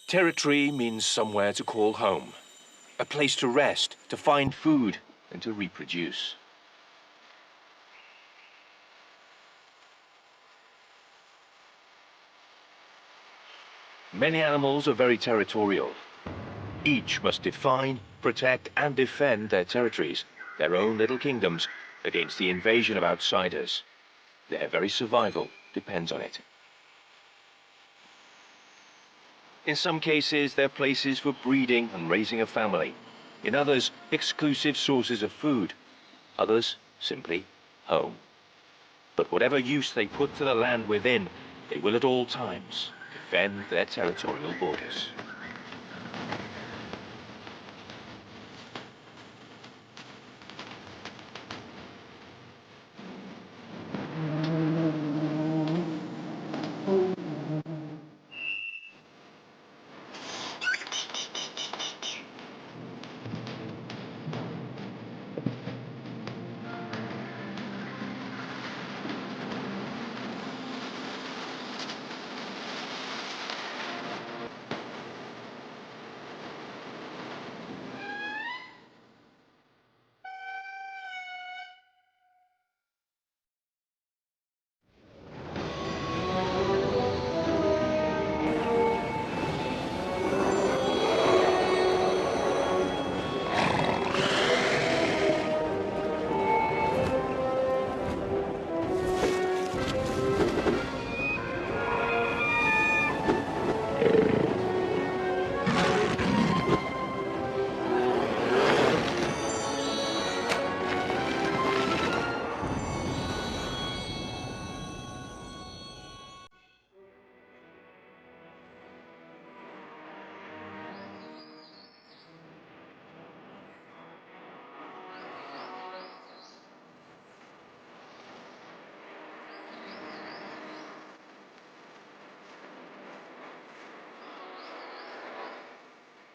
Territory means somewhere to call home, a place to rest, to find food, and to reproduce. Many animals are very territorial. Each must define, protect, and defend their territories, their own little kingdoms, against the invasion of outsiders. Their very survival depends on it. In some cases, they're places for breeding and raising a family. In others, exclusive sources of food. Others, simply home. But whatever use they put to the land within, they will at all times defend their territorial borders.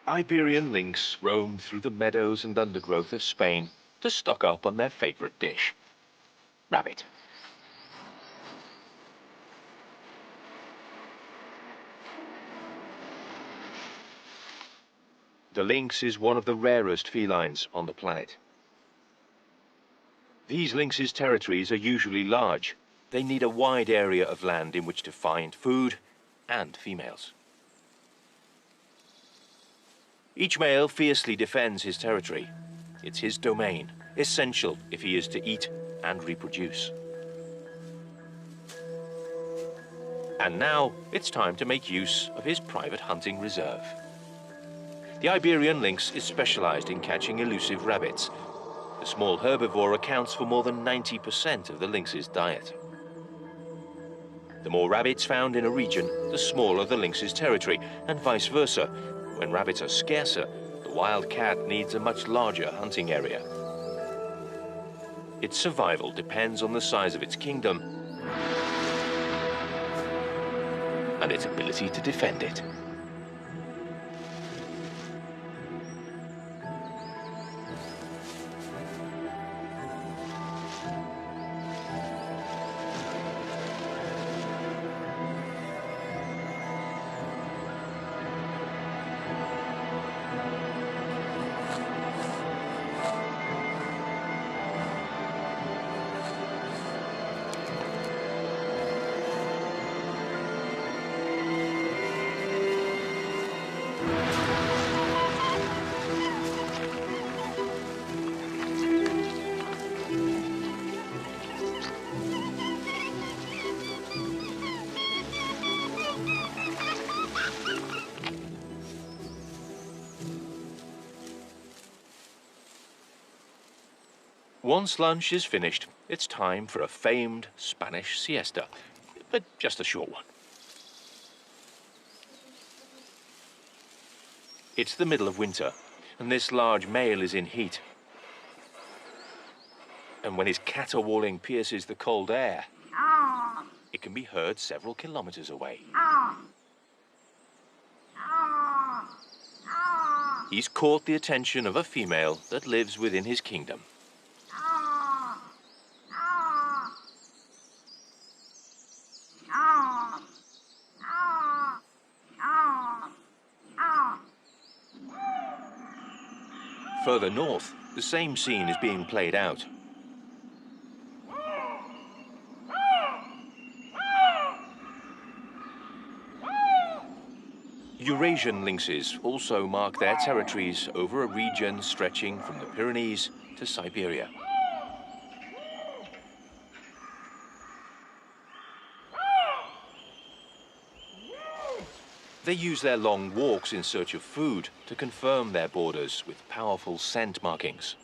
Iberian lynx roam through the meadows and undergrowth of Spain to stock up on their favorite dish, rabbit. The lynx is one of the rarest felines on the planet. These lynx's territories are usually large. They need a wide area of land in which to find food and females. Each male fiercely defends his territory. It's his domain, essential if he is to eat and reproduce. And now it's time to make use of his private hunting reserve. The Iberian lynx is specialized in catching elusive rabbits. The small herbivore accounts for more than 90% of the lynx's diet. The more rabbits found in a region, the smaller the lynx's territory, and vice versa. When rabbits are scarcer, the wild cat needs a much larger hunting area. Its survival depends on the size of its kingdom and its ability to defend it. Once lunch is finished, it's time for a famed Spanish siesta, but just a short one. It's the middle of winter, and this large male is in heat. And when his caterwauling pierces the cold air, it can be heard several kilometers away. He's caught the attention of a female that lives within his kingdom. Further north, the same scene is being played out. Eurasian lynxes also mark their territories over a region stretching from the Pyrenees to Siberia. They use their long walks in search of food to confirm their borders with powerful scent markings.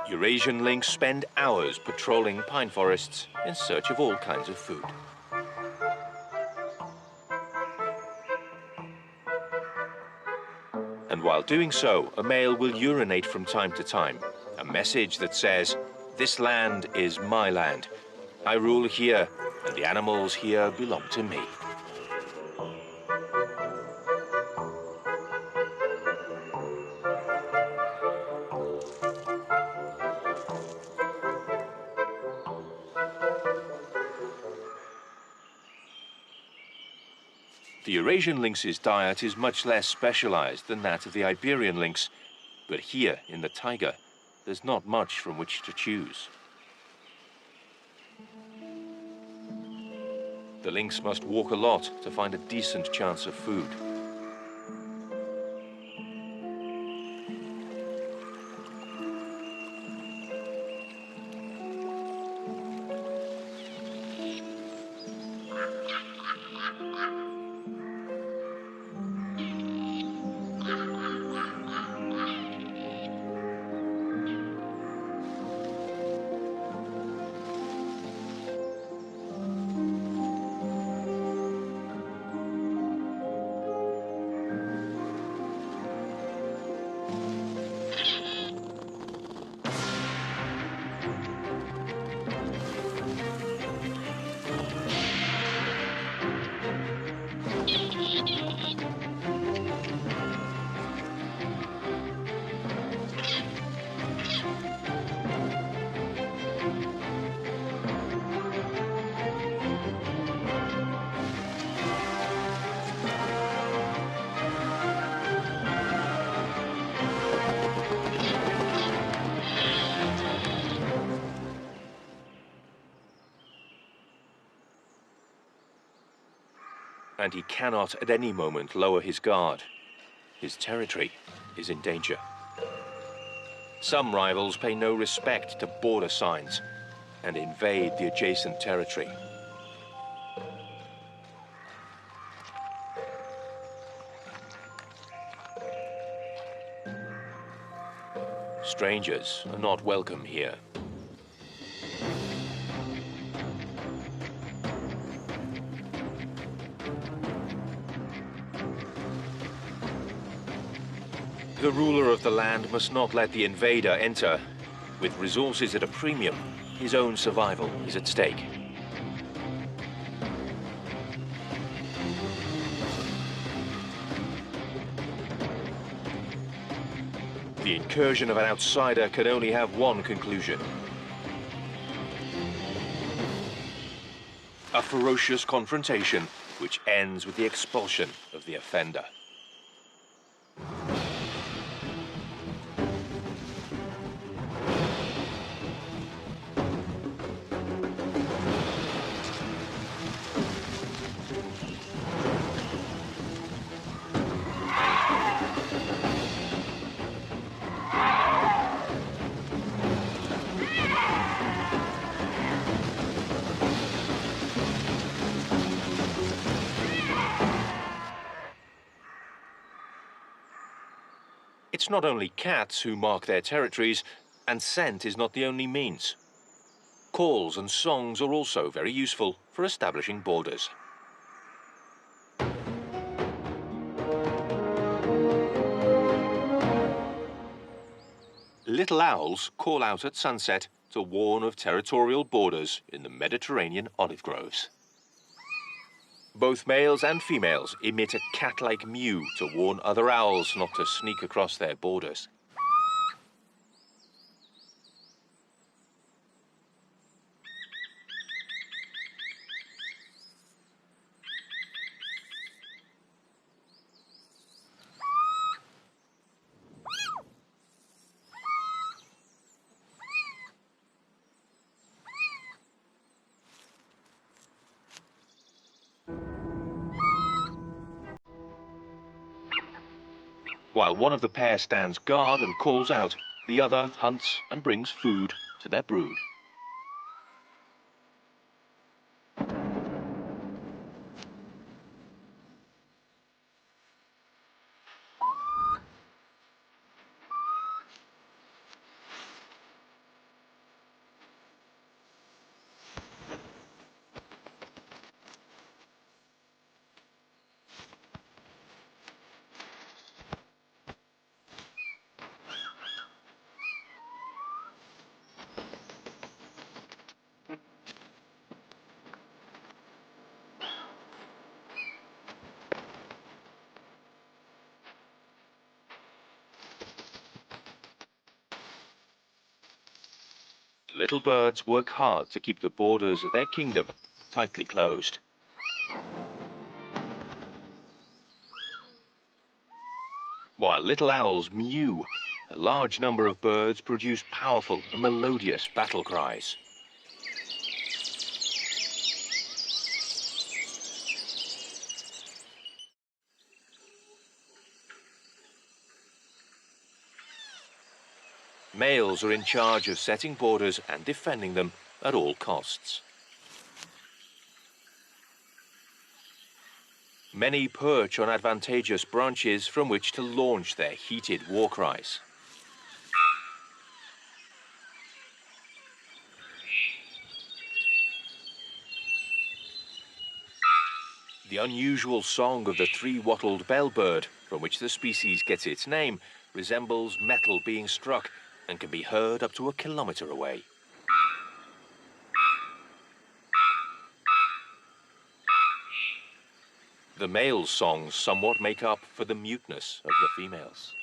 Eurasian lynx spend hours patrolling pine forests in search of all kinds of food. And while doing so, a male will urinate from time to time, a message that says, "This land is my land. I rule here, and the animals here belong to me." The Eurasian lynx's diet is much less specialized than that of the Iberian lynx, but here in the taiga, there's not much from which to choose. The lynx must walk a lot to find a decent chance of food. And he cannot at any moment lower his guard. His territory is in danger. Some rivals pay no respect to border signs and invade the adjacent territory. Strangers are not welcome here. The ruler of the land must not let the invader enter. With resources at a premium, his own survival is at stake. The incursion of an outsider can only have one conclusion: a ferocious confrontation which ends with the expulsion of the offender. It's not only cats who mark their territories, and scent is not the only means. Calls and songs are also very useful for establishing borders. Little owls call out at sunset to warn of territorial borders in the Mediterranean olive groves. Both males and females emit a cat-like mew to warn other owls not to sneak across their borders. While one of the pair stands guard and calls out, the other hunts and brings food to their brood. Little birds work hard to keep the borders of their kingdom tightly closed. While little owls mew, a large number of birds produce powerful and melodious battle cries. Males are in charge of setting borders and defending them at all costs. Many perch on advantageous branches from which to launch their heated war cries. The unusual song of the three-wattled bellbird, from which the species gets its name, resembles metal being struck and can be heard up to 1 kilometer away. The male's songs somewhat make up for the muteness of the females.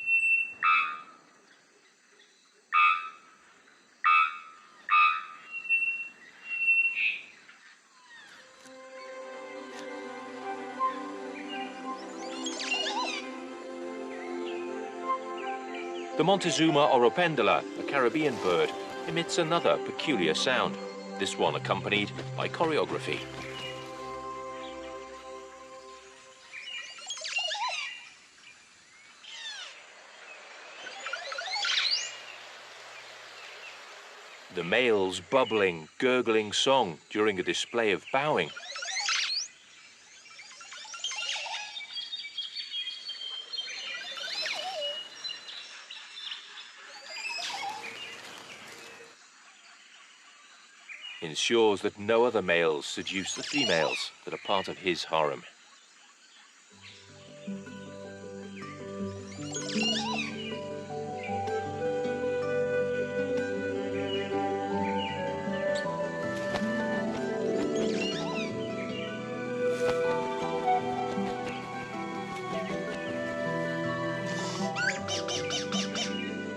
The 𝗦𝘂𝗯𝘀𝗮, a Caribbean bird, emits another peculiar sound, this one accompanied by choreography. The male's bubbling, gurgling song during a display of bowing. Ensures that no other males seduce the females that are part of his harem.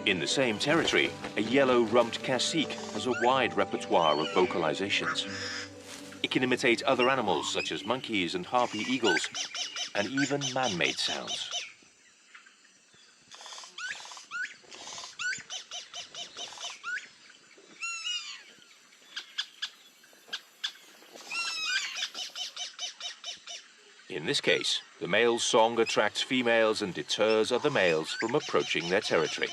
In the same territory, a yellow-rumped cacique has a wide repertoire of vocalizations. It can imitate other animals such as monkeys and harpy eagles, and even man-made sounds. In this case, the male's song attracts females and deters other males from approaching their territory.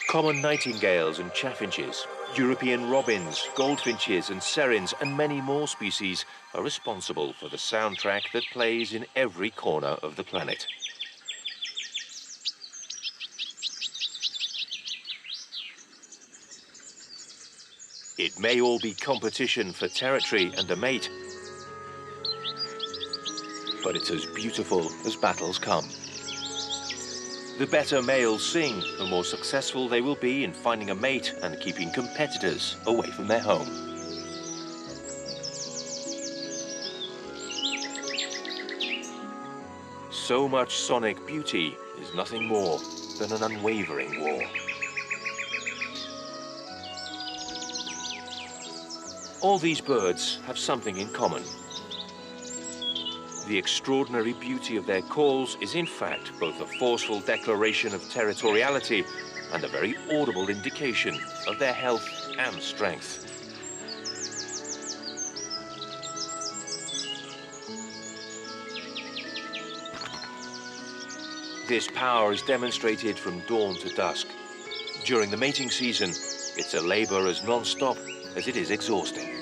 Common nightingales and chaffinches, European robins, goldfinches and herons, and many more species are responsible for the soundtrack that plays in every corner of the planet. It may all be competition for territory and a mate, but it's as beautiful as battles come. The better males sing, the more successful they will be in finding a mate and keeping competitors away from their home. So much sonic beauty is nothing more than an unwavering war. All these birds have something in common. The extraordinary beauty of their calls is in fact both a forceful declaration of territoriality and a very audible indication of their health and strength. This power is demonstrated from dawn to dusk. During the mating season, it's a labor as non-stop as it is exhausting.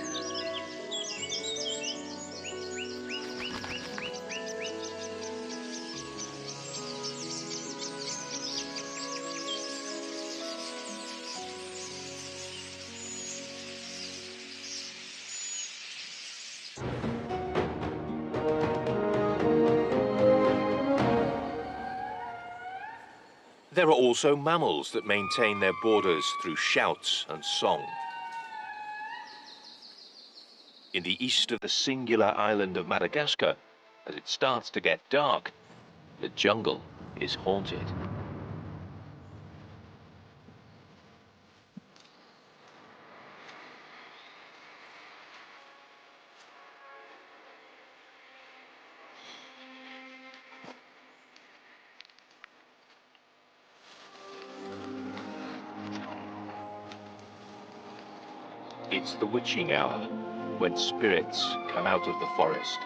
There are also mammals that maintain their borders through shouts and song. In the east of the singular island of Madagascar, as it starts to get dark, the jungle is haunted. It's the witching hour, when spirits come out of the forest.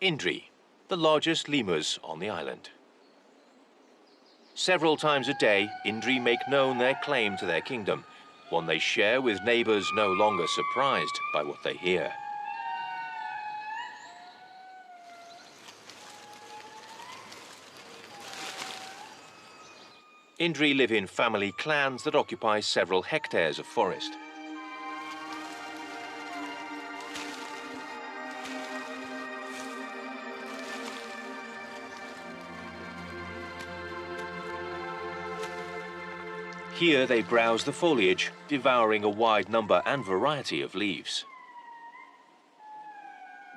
Indri, the largest lemurs on the island. Several times a day, Indri make known their claim to their kingdom, one they share with neighbors no longer surprised by what they hear. Indri live in family clans that occupy several hectares of forest. Here they browse the foliage, devouring a wide number and variety of leaves.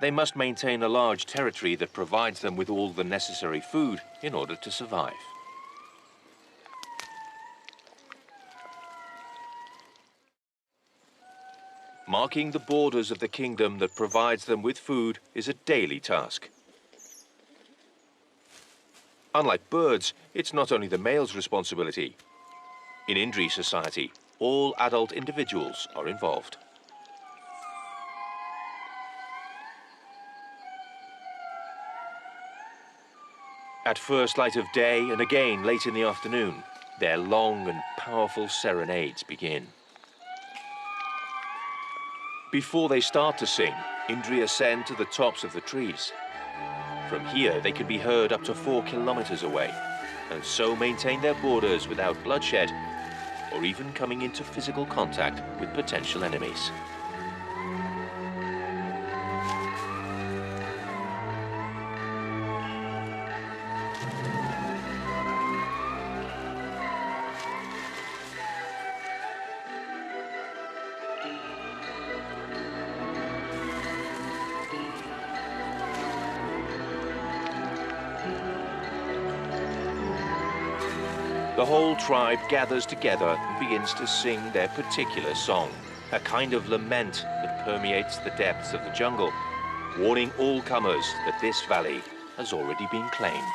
They must maintain a large territory that provides them with all the necessary food in order to survive. Marking the borders of the kingdom that provides them with food is a daily task. Unlike birds, it's not only the male's responsibility. In Indri society, all adult individuals are involved. At first light of day and again late in the afternoon, their long and powerful serenades begin. Before they start to sing, Indri ascend to the tops of the trees. From here, they can be heard up to 4 kilometers away, and so maintain their borders without bloodshed, or even coming into physical contact with potential enemies. The whole tribe gathers together and begins to sing their particular song, a kind of lament that permeates the depths of the jungle, warning all comers that this valley has already been claimed.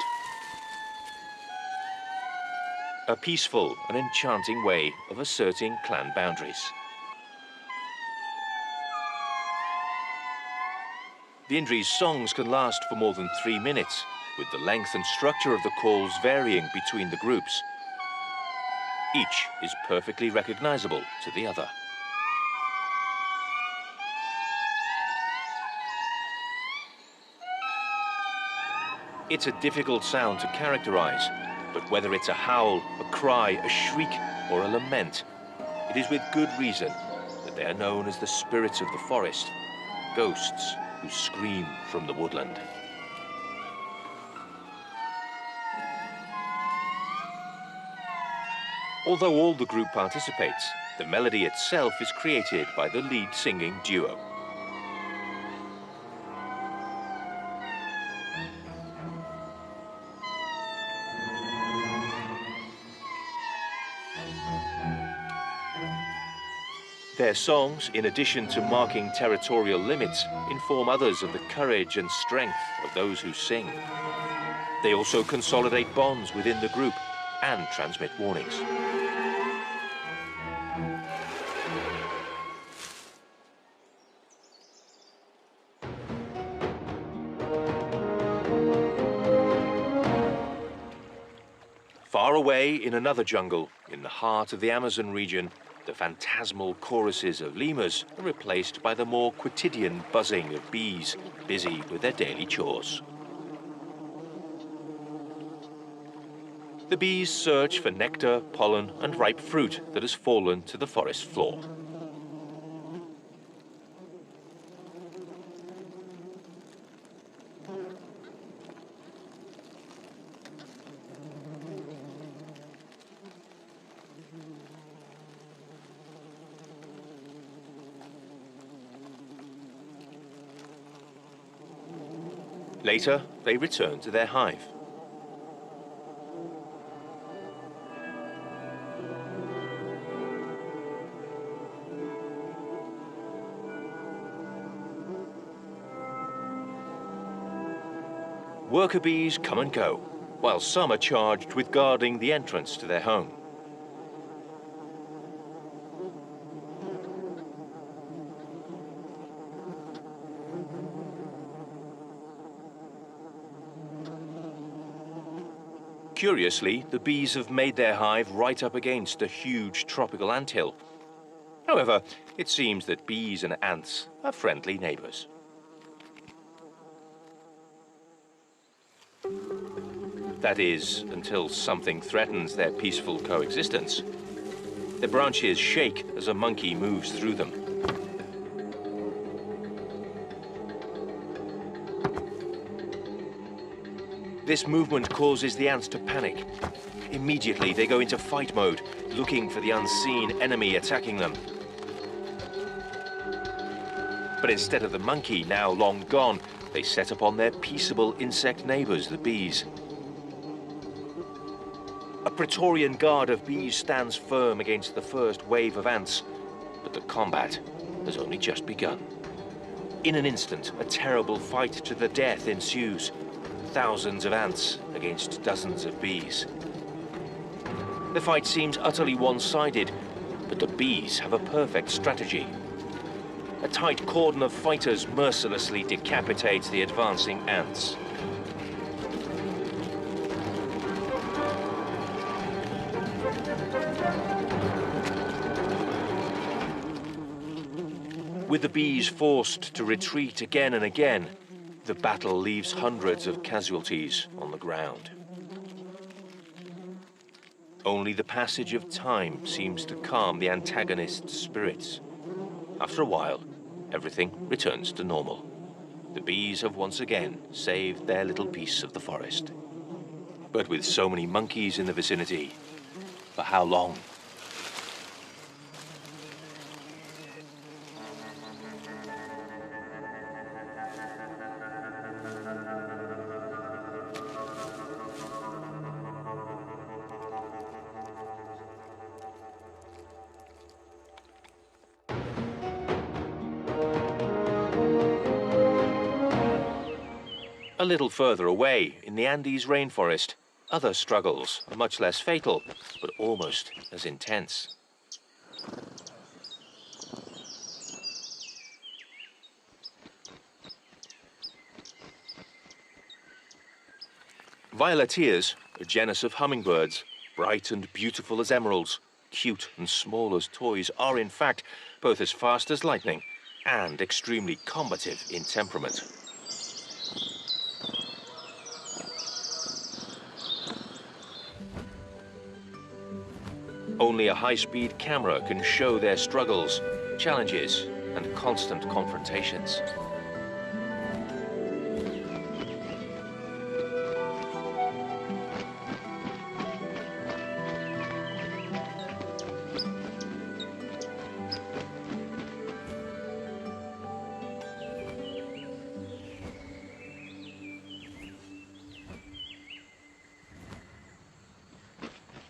A peaceful and enchanting way of asserting clan boundaries. The Indri's songs can last for more than 3 minutes, with the length and structure of the calls varying between the groups. Each is perfectly recognizable to the other. It's a difficult sound to characterize, but whether it's a howl, a cry, a shriek, or a lament, it is with good reason that they are known as the spirits of the forest, ghosts who scream from the woodland. Although all the group participates, the melody itself is created by the lead singing duo. Their songs, in addition to marking territorial limits, inform others of the courage and strength of those who sing. They also consolidate bonds within the group and transmit warnings. Far away in another jungle, in the heart of the Amazon region, the phantasmal choruses of lemurs are replaced by the more quotidian buzzing of bees, busy with their daily chores. The bees search for nectar, pollen, and ripe fruit that has fallen to the forest floor. Later, they return to their hive. Worker bees come and go, while some are charged with guarding the entrance to their home. Curiously, the bees have made their hive right up against a huge tropical anthill. However, it seems that bees and ants are friendly neighbors. That is, until something threatens their peaceful coexistence. The branches shake as a monkey moves through them. This movement causes the ants to panic. Immediately, they go into fight mode, looking for the unseen enemy attacking them. But instead of the monkey, now long gone, they set upon their peaceable insect neighbors, the bees. A Praetorian guard of bees stands firm against the first wave of ants, but the combat has only just begun. In an instant, a terrible fight to the death ensues. Thousands of ants against dozens of bees. The fight seems utterly one-sided, but the bees have a perfect strategy. A tight cordon of fighters mercilessly decapitates the advancing ants. With the bees forced to retreat again and again, the battle leaves hundreds of casualties on the ground. Only the passage of time seems to calm the antagonist's spirits. After a while, everything returns to normal. The bees have once again saved their little piece of the forest. But with so many monkeys in the vicinity, for how long? A little further away, in the Andes rainforest, other struggles are much less fatal, but almost as intense. 𝗥𝗲𝗹𝗁𝗂𝗱, a genus of hummingbirds, bright and beautiful as emeralds, cute and small as toys, are in fact both as fast as lightning and extremely combative in temperament. Only a high-speed camera can show their struggles, challenges, and constant confrontations.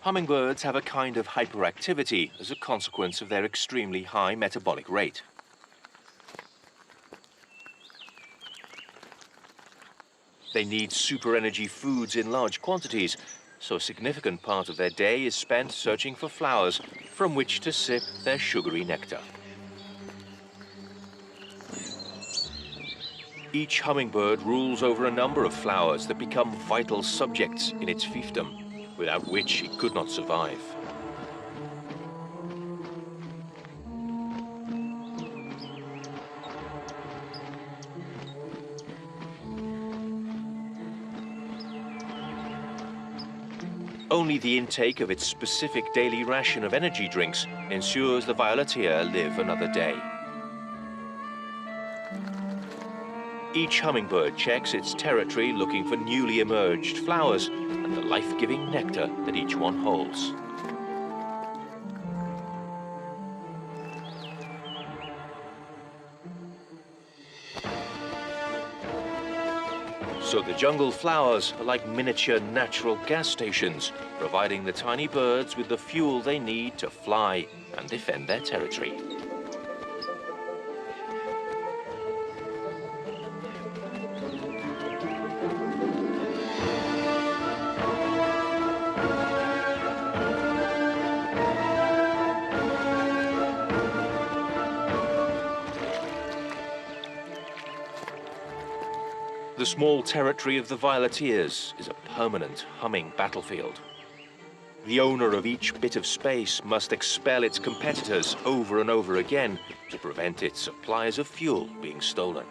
Hummingbirds have a kind of hyperactivity as a consequence of their extremely high metabolic rate. They need super-energy foods in large quantities, so a significant part of their day is spent searching for flowers from which to sip their sugary nectar. Each hummingbird rules over a number of flowers that become vital subjects in its fiefdom, without which it could not survive. Only the intake of its specific daily ration of energy drinks ensures the violetea live another day. Each hummingbird checks its territory looking for newly emerged flowers and the life-giving nectar that each one holds. So the jungle flowers are like miniature natural gas stations, providing the tiny birds with the fuel they need to fly and defend their territory. The small territory of the violeteas is a permanent, humming battlefield. The owner of each bit of space must expel its competitors over and over again to prevent its supplies of fuel being stolen.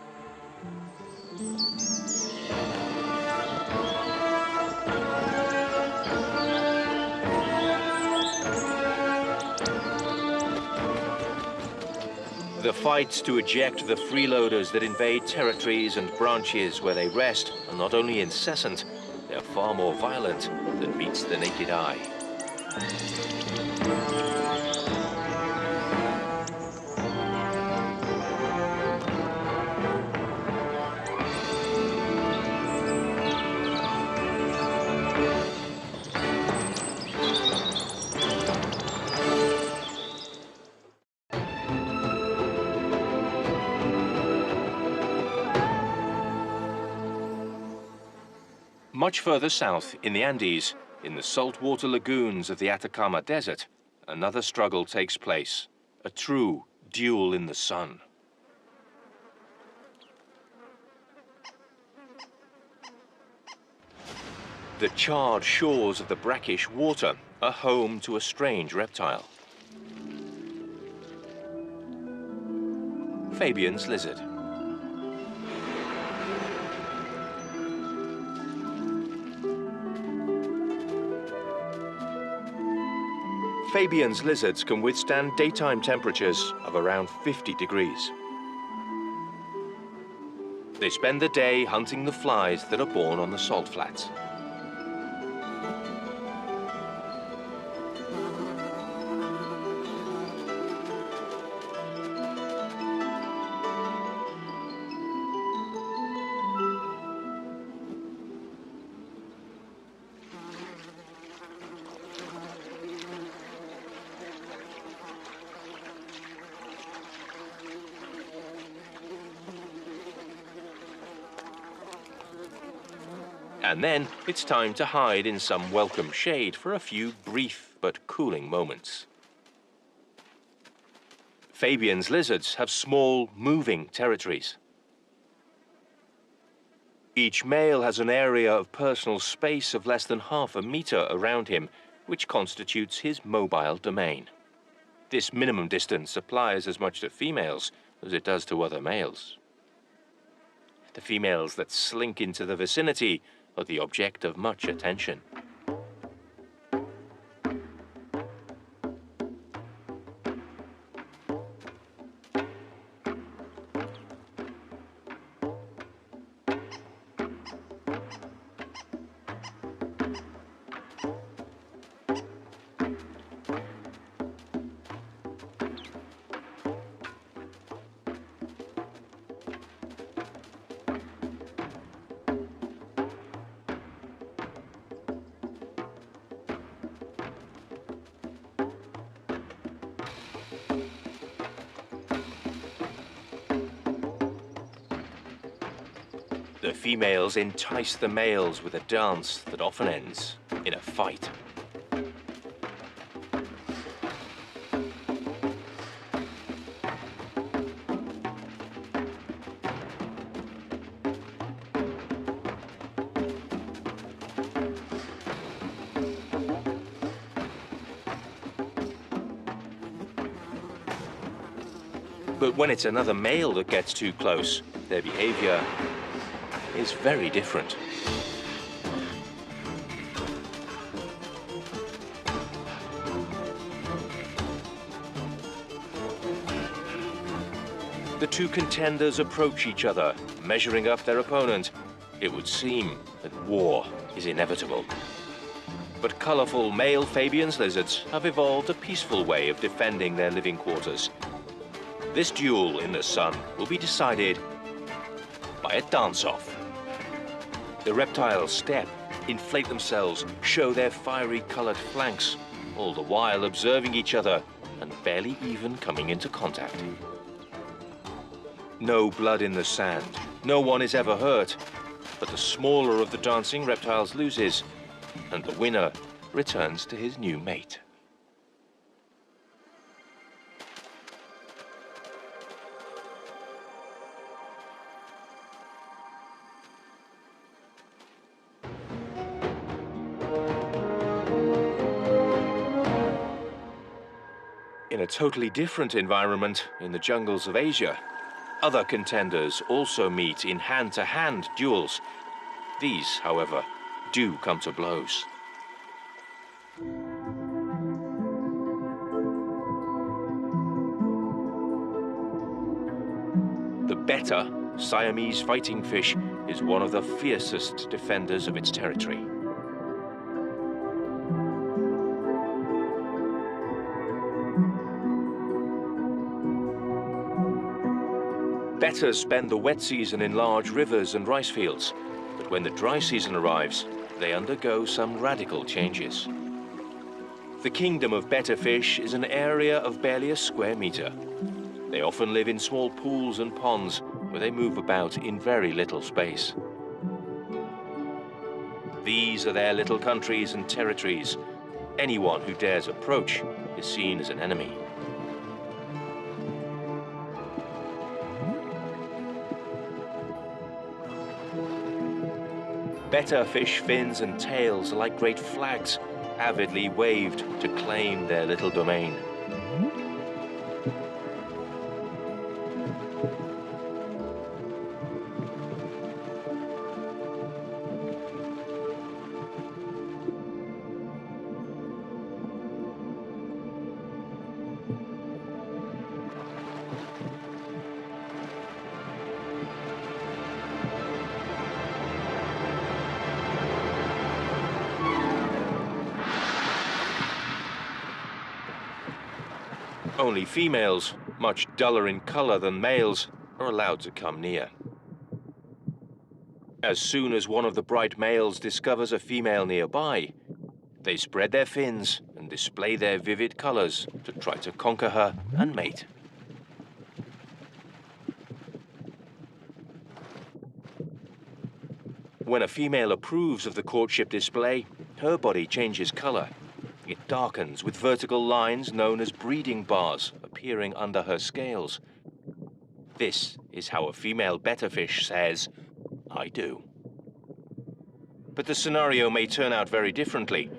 The fights to eject the freeloaders that invade territories and branches where they rest are not only incessant, they are far more violent than meets the naked eye. Much further south, in the Andes, in the saltwater lagoons of the Atacama Desert, another struggle takes place, a true duel in the sun. The charred shores of the brackish water are home to a strange reptile. Fabian's lizard. Fabian's lizards can withstand daytime temperatures of around 50 degrees. They spend the day hunting the flies that are born on the salt flats. And then it's time to hide in some welcome shade for a few brief but cooling moments. Fabian's lizards have small, moving territories. Each male has an area of personal space of less than half a meter around him, which constitutes his mobile domain. This minimum distance applies as much to females as it does to other males. The females that slink into the vicinity are the object of much attention. The females entice the males with a dance that often ends in a fight. But when it's another male that gets too close, their behavior is very different. The two contenders approach each other, measuring up their opponent. It would seem that war is inevitable. But colorful male Fabian's lizards have evolved a peaceful way of defending their living quarters. This duel in the sun will be decided by a dance-off. The reptiles step, inflate themselves, show their fiery colored flanks, all the while observing each other and barely even coming into contact. No blood in the sand, no one is ever hurt, but the smaller of the dancing reptiles loses, and the winner returns to his new mate. In a totally different environment, in the jungles of Asia, other contenders also meet in hand-to-hand duels. These, however, do come to blows. The betta, Siamese fighting fish, is one of the fiercest defenders of its territory. Bettas spend the wet season in large rivers and rice fields, but when the dry season arrives, they undergo some radical changes. The kingdom of betta fish is an area of barely a square meter. They often live in small pools and ponds where they move about in very little space. These are their little countries and territories. Anyone who dares approach is seen as an enemy. Betta fish fins and tails are like great flags, avidly waved to claim their little domain. Only females, much duller in color than males, are allowed to come near. As soon as one of the bright males discovers a female nearby, they spread their fins and display their vivid colors to try to conquer her and mate. When a female approves of the courtship display, her body changes color. It darkens with vertical lines known as breeding bars appearing under her scales. This is how a female betta fish says, "I do." But the scenario may turn out very differently.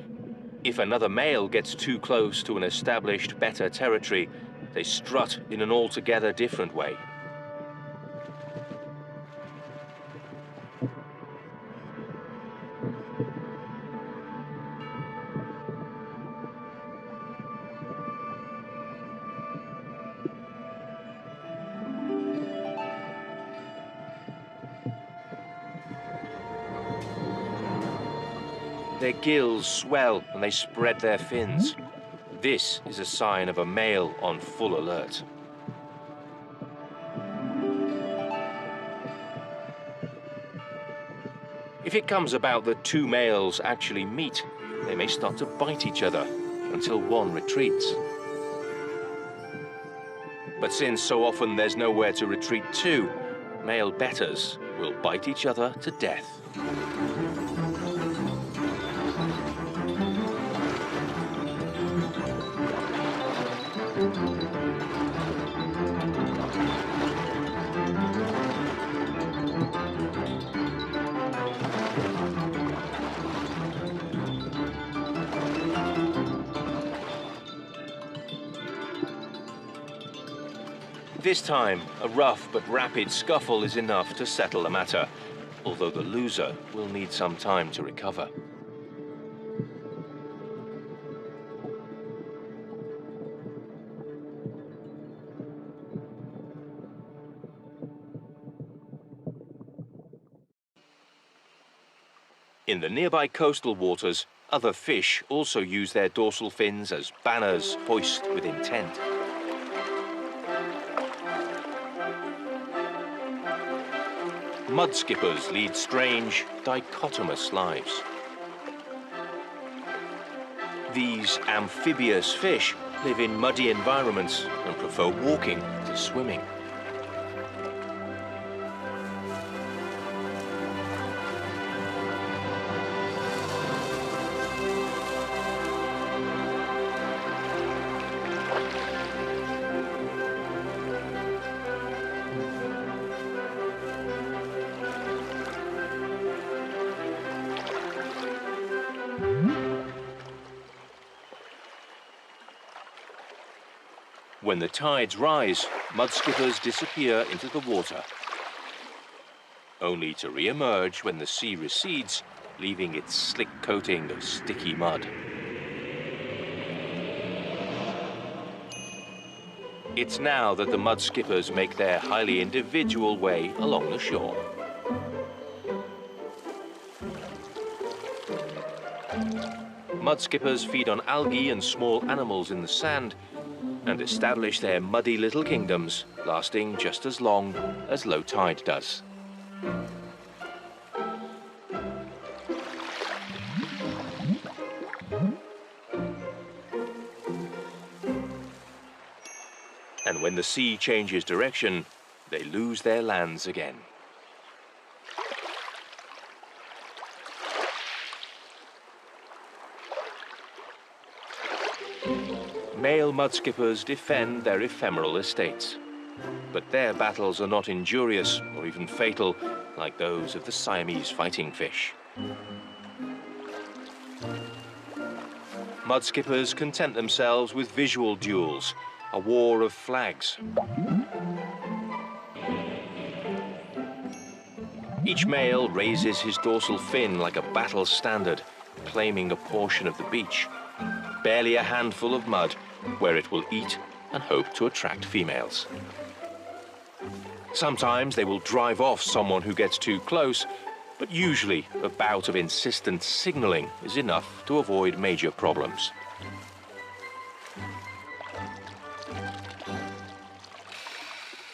If another male gets too close to an established betta territory, they strut in an altogether different way. Their gills swell and they spread their fins. This is a sign of a male on full alert. If it comes about that two males actually meet, they may start to bite each other until one retreats. But since so often there's nowhere to retreat to, male bettas will bite each other to death. This time, a rough but rapid scuffle is enough to settle the matter, although the loser will need some time to recover. In the nearby coastal waters, other fish also use their dorsal fins as banners hoist with intent. Mudskippers lead strange, dichotomous lives. These amphibious fish live in muddy environments and prefer walking to swimming. When the tides rise, mudskippers disappear into the water, only to re-emerge when the sea recedes, leaving its slick coating of sticky mud. It's now that the mudskippers make their highly individual way along the shore. Mudskippers feed on algae and small animals in the sand, and establish their muddy little kingdoms, lasting just as long as low tide does. And when the sea changes direction, they lose their lands again. Male mudskippers defend their ephemeral estates, but their battles are not injurious or even fatal like those of the Siamese fighting fish. Mudskippers content themselves with visual duels, a war of flags. Each male raises his dorsal fin like a battle standard, claiming a portion of the beach, barely a handful of mud, where it will eat and hope to attract females. Sometimes they will drive off someone who gets too close, but usually a bout of insistent signaling is enough to avoid major problems.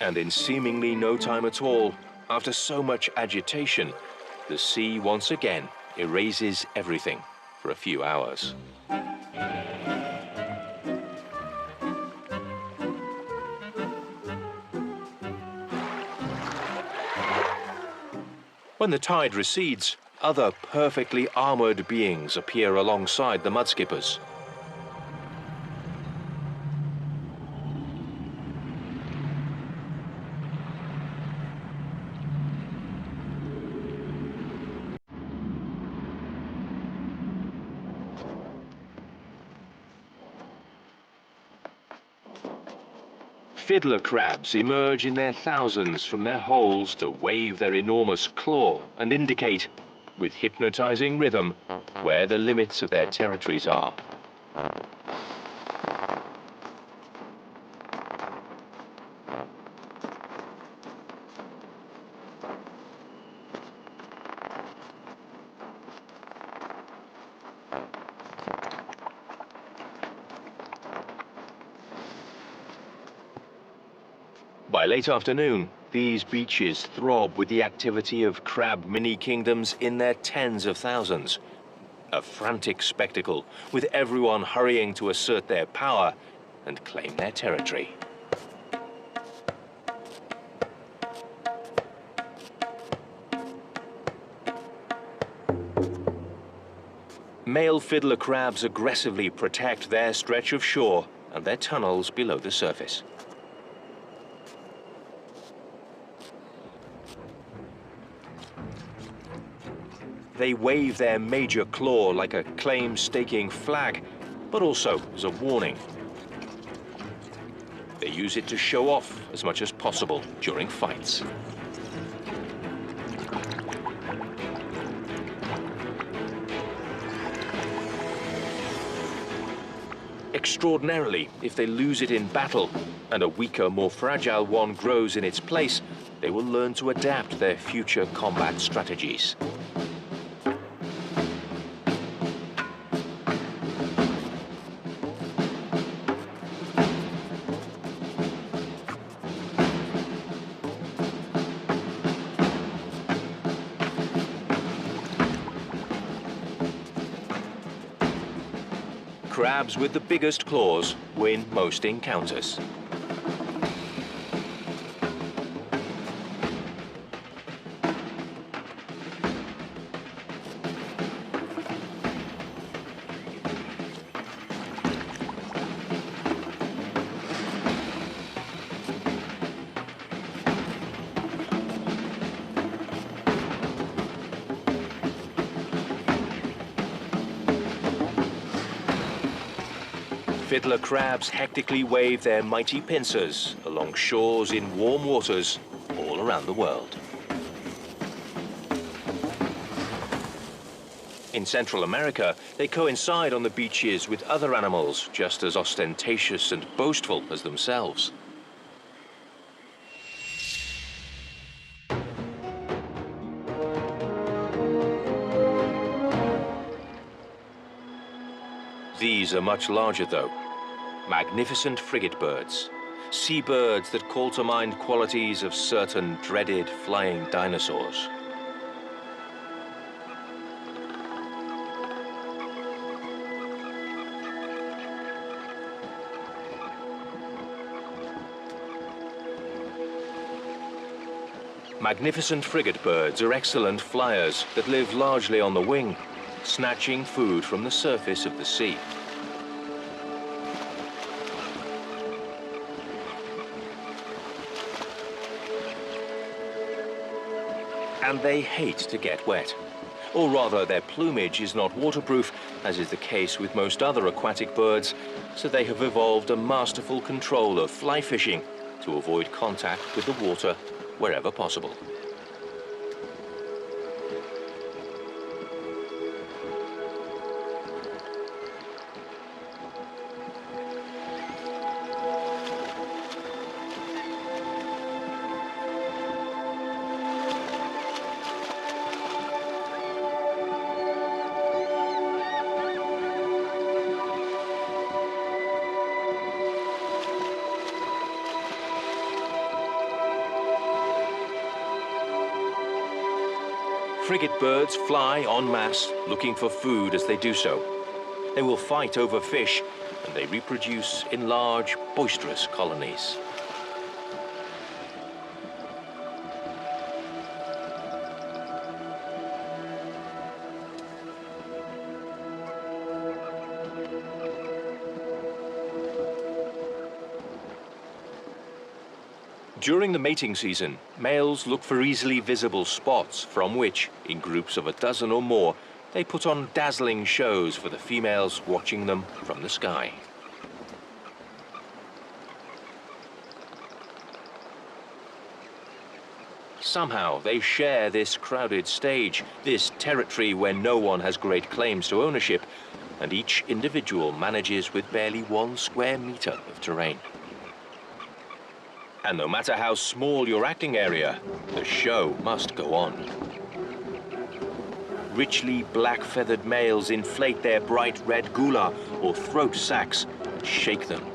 And in seemingly no time at all, after so much agitation, the sea once again erases everything for a few hours. When the tide recedes, other perfectly armored beings appear alongside the mudskippers. Fiddler crabs emerge in their thousands from their holes to wave their enormous claw and indicate, with hypnotizing rhythm, where the limits of their territories are. By late afternoon, these beaches throb with the activity of crab mini-kingdoms in their tens of thousands. A frantic spectacle, with everyone hurrying to assert their power and claim their territory. Male fiddler crabs aggressively protect their stretch of shore and their tunnels below the surface. They wave their major claw like a claim-staking flag, but also as a warning. They use it to show off as much as possible during fights. Extraordinarily, if they lose it in battle and a weaker, more fragile one grows in its place, they will learn to adapt their future combat strategies. Crabs with the biggest claws win most encounters. Fiddler crabs hectically wave their mighty pincers along shores in warm waters all around the world. In Central America, they coincide on the beaches with other animals just as ostentatious and boastful as themselves. These are much larger though. Magnificent frigate birds, seabirds that call to mind qualities of certain dreaded flying dinosaurs. Magnificent frigate birds are excellent flyers that live largely on the wing, snatching food from the surface of the sea. And they hate to get wet. Or rather, their plumage is not waterproof, as is the case with most other aquatic birds, so they have evolved a masterful control of fly fishing to avoid contact with the water wherever possible. Frigate birds fly en masse, looking for food as they do so. They will fight over fish, and they reproduce in large, boisterous colonies. During the mating season, males look for easily visible spots from which, in groups of a dozen or more, they put on dazzling shows for the females watching them from the sky. Somehow they share this crowded stage, this territory where no one has great claims to ownership, and each individual manages with barely 1 square meter of terrain. And no matter how small your acting area, the show must go on. Richly black-feathered males inflate their bright red gula or throat sacs and shake them.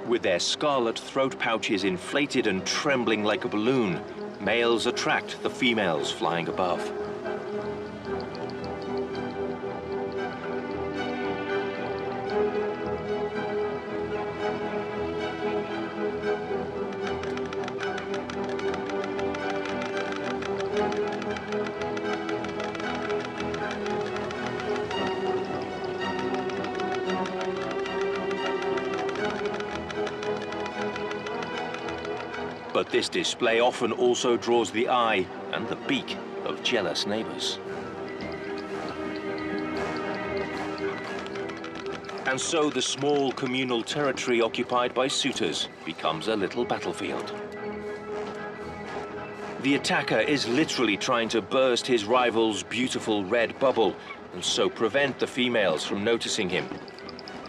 With their scarlet throat pouches inflated and trembling like a balloon, males attract the females flying above. But this display often also draws the eye and the beak of jealous neighbors. And so the small communal territory occupied by suitors becomes a little battlefield. The attacker is literally trying to burst his rival's beautiful red bubble and so prevent the females from noticing him.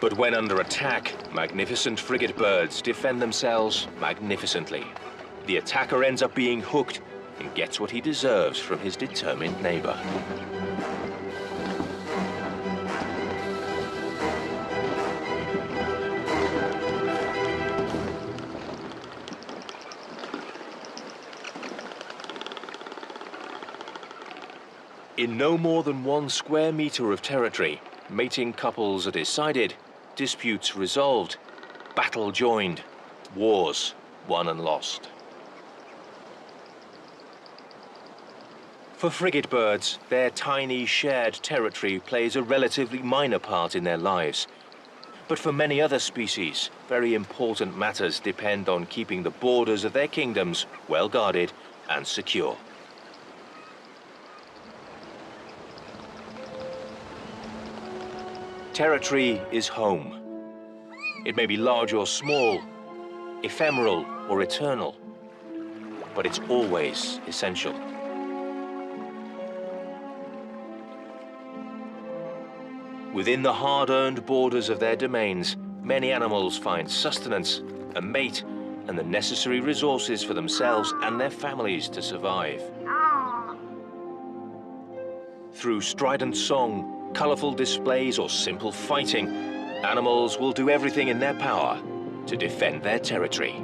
But when under attack, magnificent frigate birds defend themselves magnificently. The attacker ends up being hooked and gets what he deserves from his determined neighbor. In no more than 1 square meter of territory, mating couples are decided, disputes resolved, battle joined, wars won and lost. For frigate birds, their tiny shared territory plays a relatively minor part in their lives. But for many other species, very important matters depend on keeping the borders of their kingdoms well guarded and secure. Territory is home. It may be large or small, ephemeral or eternal, but it's always essential. Within the hard-earned borders of their domains, many animals find sustenance, a mate, and the necessary resources for themselves and their families to survive. Through strident song, colorful displays, or simple fighting, animals will do everything in their power to defend their territory.